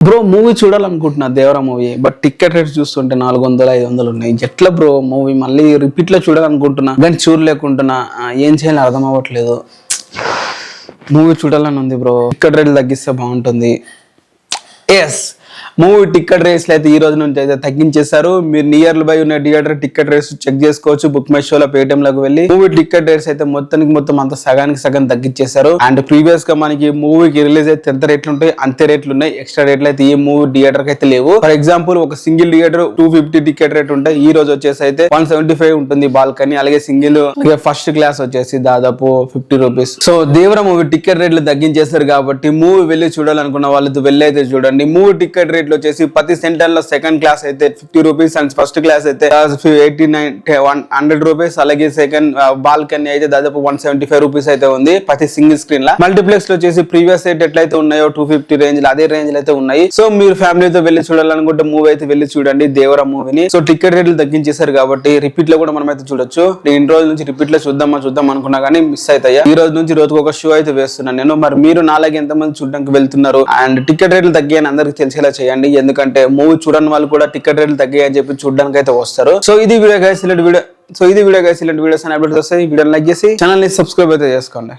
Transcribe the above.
Bro movie చూడాలనుకుంటున్నా Devara movie, but ticket rates చూస్తుంటే 400-500 ఉన్నాయి. ఎట్లా బ్రో మూవీ మళ్ళీ రిపీట్ లో చూడాలనుకుంటున్నా కానీ చూడలేకుంటున్నా. ఏం చేయాలో అర్థం అవ్వట్లేదు. మూవీ చూడాలని ఉంది బ్రో. టికెట్ రేట్లు తగ్గిస్తే బాగుంటుంది. ఎస్, మూవీ టికెట్ రేట్స్ అయితే ఈ రోజు నుంచి అయితే తగ్గించేశారు. మీరు నియర్ బై ఉన్న థియేటర్ టికెట్ రేట్స్ చెక్ చేసుకోవచ్చు. బుక్ మై షోలో పేటిఎం లోకి వెళ్ళి మూవీ టికెట్ రేట్స్ అయితే మొత్తం అంత సగానికి సగం తగ్గించేశారు. అండ్ ప్రీవియస్ గా మనకి మూవీకి రిలీజ్ అయితే ఎంత రేట్లు ఉంటాయి అంతే రేట్లు ఉన్నాయి. ఎక్స్ట్రా రేట్లు అయితే ఈ మూవీ థియేటర్ కి అయితే లేవు. ఫర్ ఎగ్జాంపుల్ ఒక సింగిల్ థియేటర్ 250 టికెట్ రేట్ ఉంటాయి. ఈ రోజు వచ్చేసి అయితే 175 ఉంటుంది బాల్కనీ. అలాగే సింగిల్ ఫస్ట్ క్లాస్ వచ్చేసి దాదాపు 50 rupees. So Devara movie ticket రేట్లు తగ్గించేస్తారు కాబట్టి మూవీ వెళ్ళి చూడాలనుకున్న వాళ్ళతో వెళ్ళి అయితే చూడండి. మూవీ టికెట్ రేట్లు వచ్చేసి ప్రతి సెంటర్ లో సెకండ్ క్లాస్ అయితే 50 రూపీస్ అండ్ ఫస్ట్ క్లాస్ అయితే 100 రూపీస్. అలాగే సెకండ్ బాల్కనీ అయితే దాదాపు 175 రూపీస్ అయితే ఉంది ప్రతి సింగిల్ స్క్రీన్ లా. మల్టీప్లెక్స్ లో వచ్చేసి ప్రీవియస్ రేట్ ఎట్లయితే ఉన్నాయో 250 రేంజ్ అదే రేంజ్ అయితే ఉన్నాయి. సో మీరు ఫ్యామిలీతో వెళ్ళి చూడాలనుకుంటే మూవీ అయితే వెళ్ళి చూడండి దేవరా మూవీని. సో టికెట్ రేట్లు తగ్గించేశారు కాబట్టి రిపీట్ లో కూడా మనం అయితే చూడొచ్చు. నేను ఇన్ని రోజుల నుంచి రిపీట్ లో చూద్దాం అనుకున్నా కానీ మిస్ అవుతాయా. ఈ రోజు నుంచి రోజుకు ఒక షో అయితే వేస్తున్నాను నేను. మరి మీరు నాలాగే ఎంతమంది చూడడానికి వెళ్తున్నారు అండ్ టికెట్ రేట్లు తగ్గాయని అందరికి తెలిసేలా చేయండి. ఎందుకంటే మూవీ చూడని వాళ్ళు కూడా టికెట్ రేట్లు తగ్గాయని చెప్పి చూడడానికి అయితే వస్తారు. సో ఇది వీడియో గైస్, ఇలాంటి వీడియోస్ అనే అప్డేట్స్ వస్తాయి. ఈ వీడియోని లైక్ చేసి ఛానల్ ని సబ్స్క్రైబ్ అయితే చేసుకోండి.